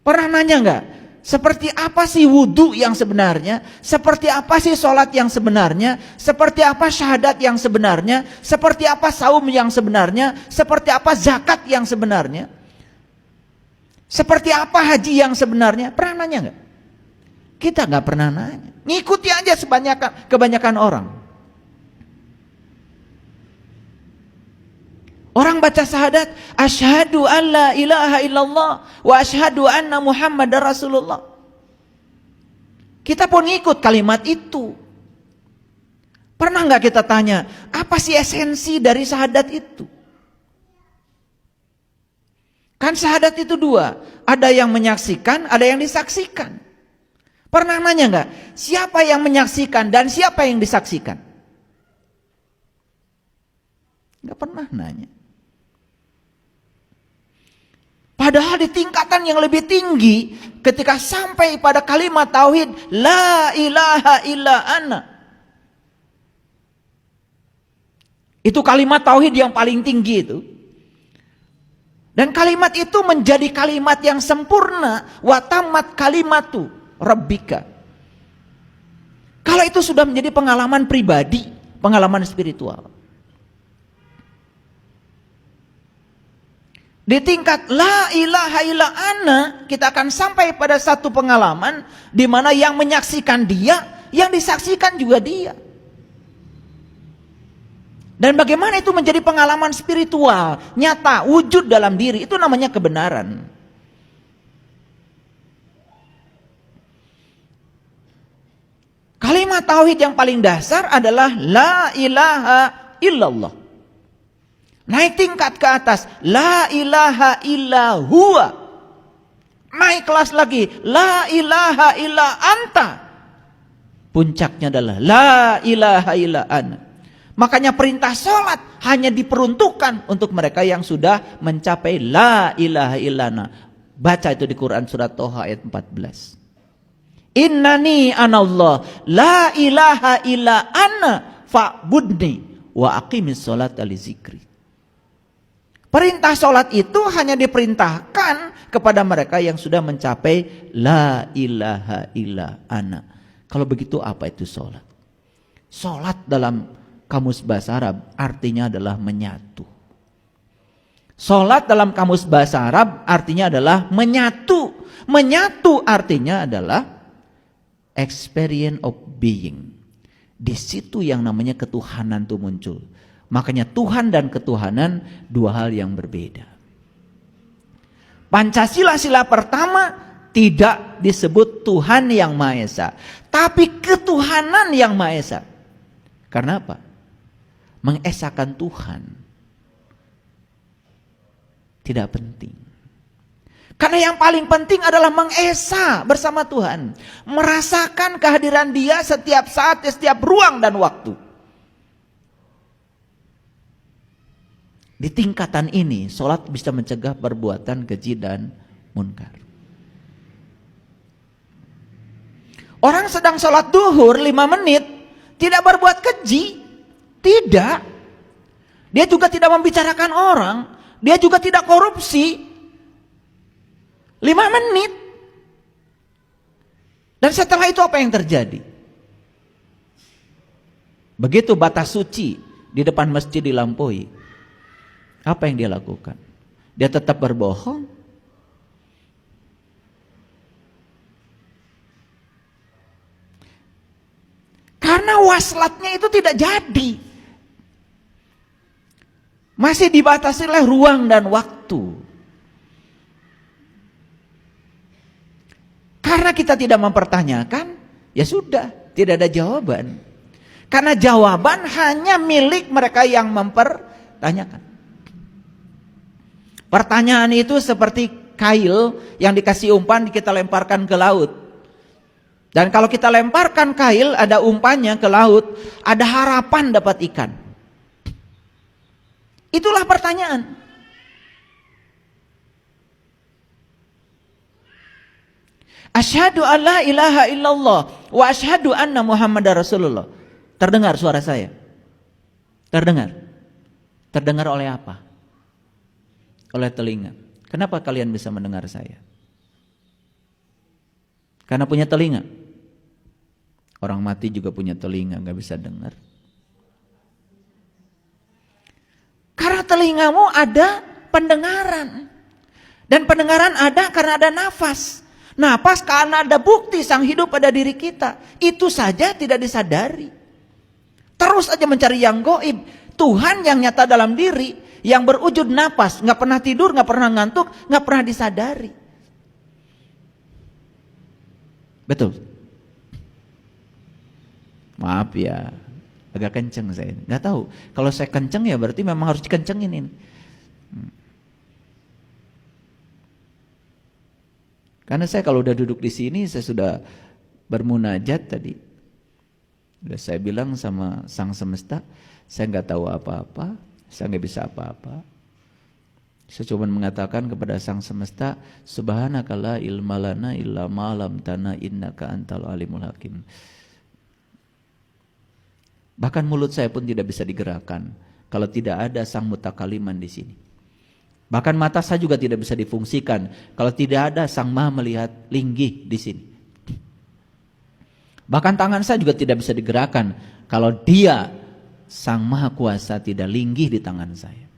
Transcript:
Pernah nanya enggak? Seperti apa sih wudhu yang sebenarnya? Seperti apa sih sholat yang sebenarnya? Seperti apa syahadat yang sebenarnya? Seperti apa saum yang sebenarnya? Seperti apa zakat yang sebenarnya? Seperti apa haji yang sebenarnya? Pernah nanya enggak? Kita enggak pernah nanya. Ngikuti aja kebanyakan orang. Orang baca syahadat, asyhadu an la ilaha illallah wa asyhadu anna Muhammadar Rasulullah. Kita pun ngikut kalimat itu. Pernah nggak kita tanya, apa sih esensi dari syahadat itu? Kan syahadat itu dua, ada yang menyaksikan, ada yang disaksikan. Pernah nanya nggak, siapa yang menyaksikan dan siapa yang disaksikan? Nggak pernah nanya. Padahal di tingkatan yang lebih tinggi, ketika sampai pada kalimat tauhid, la ilaha illa ana. Itu kalimat tauhid yang paling tinggi itu. Dan kalimat itu menjadi kalimat yang sempurna, wa tammat kalimatu rabbika. Kalau itu sudah menjadi pengalaman pribadi, pengalaman spiritual. Di tingkat la ilaha illa ana, kita akan sampai pada satu pengalaman di mana yang menyaksikan dia, yang disaksikan juga dia. Dan bagaimana itu menjadi pengalaman spiritual, nyata, wujud dalam diri, itu namanya kebenaran. Kalimat tauhid yang paling dasar adalah la ilaha illallah. Naik tingkat ke atas, la ilaha illa huwa. Naik kelas lagi, la ilaha illa anta. Puncaknya adalah la ilaha illa ana. Makanya perintah sholat hanya diperuntukkan untuk mereka yang sudah mencapai la ilaha illa ana. Baca itu di Quran surat Toha ayat 14. Innani anallah, la ilaha illa ana fa'budni wa aqimis sholata li zikri. Perintah sholat itu hanya diperintahkan kepada mereka yang sudah mencapai la ilaha illa ana. Kalau begitu apa itu sholat? Sholat dalam kamus bahasa Arab artinya adalah menyatu. Sholat dalam kamus bahasa Arab artinya adalah menyatu. Menyatu artinya adalah experience of being. Di situ yang namanya ketuhanan itu muncul. Makanya Tuhan dan ketuhanan dua hal yang berbeda. Pancasila sila pertama tidak disebut Tuhan yang Maha Esa, tapi ketuhanan yang Maha Esa. Karena apa? Mengesakan Tuhan tidak penting. Karena yang paling penting adalah mengesa bersama Tuhan, merasakan kehadiran Dia setiap saat, setiap ruang dan waktu. Di tingkatan ini, sholat bisa mencegah perbuatan keji dan munkar. Orang sedang sholat duhur 5 menit, tidak berbuat keji. Tidak. Dia juga tidak membicarakan orang. Dia juga tidak korupsi. 5 menit. Dan setelah itu apa yang terjadi? Begitu batas suci di depan masjid dilampaui. Apa yang dia lakukan? Dia tetap berbohong? Karena waslatnya itu tidak jadi. Masih dibatasi oleh ruang dan waktu. Karena kita tidak mempertanyakan, ya sudah, tidak ada jawaban. Karena jawaban hanya milik mereka yang mempertanyakan. Pertanyaan itu seperti kail yang dikasih umpan kita lemparkan ke laut. Dan kalau kita lemparkan kail, ada umpannya ke laut, ada harapan dapat ikan. Itulah pertanyaan. Asyhadu an la ilaha illallah wa asyhadu anna Muhammadar Rasulullah. Terdengar suara saya? Terdengar? Terdengar oleh apa? Oleh telinga. Kenapa kalian bisa mendengar saya? Karena punya telinga. Orang mati juga punya telinga, nggak bisa dengar. Karena telingamu ada pendengaran. Dan pendengaran ada karena ada nafas. Nafas karena ada bukti sang hidup pada diri kita. Itu saja tidak disadari. Terus aja mencari yang goib. Tuhan yang nyata dalam diri, yang berwujud nafas, nggak pernah tidur, nggak pernah ngantuk, nggak pernah disadari. Betul. Maaf ya, agak kenceng saya. Nggak tahu. Kalau saya kenceng ya berarti memang harus dikencengin ini. Karena saya kalau udah duduk di sini, saya sudah bermunajat tadi. Udah saya bilang sama Sang Semesta, saya nggak tahu apa-apa, saya nggak bisa apa-apa. Saya cuma mengatakan kepada Sang Semesta, Subhanaka la ilma lana illa ma 'allamtana innaka antal alimul hakim. Bahkan mulut saya pun tidak bisa digerakkan kalau tidak ada Sang Mutakaliman di sini. Bahkan mata saya juga tidak bisa difungsikan kalau tidak ada Sang Maha melihat linggih di sini. Bahkan tangan saya juga tidak bisa digerakkan kalau Dia Sang Maha Kuasa tidak linggih di tangan saya.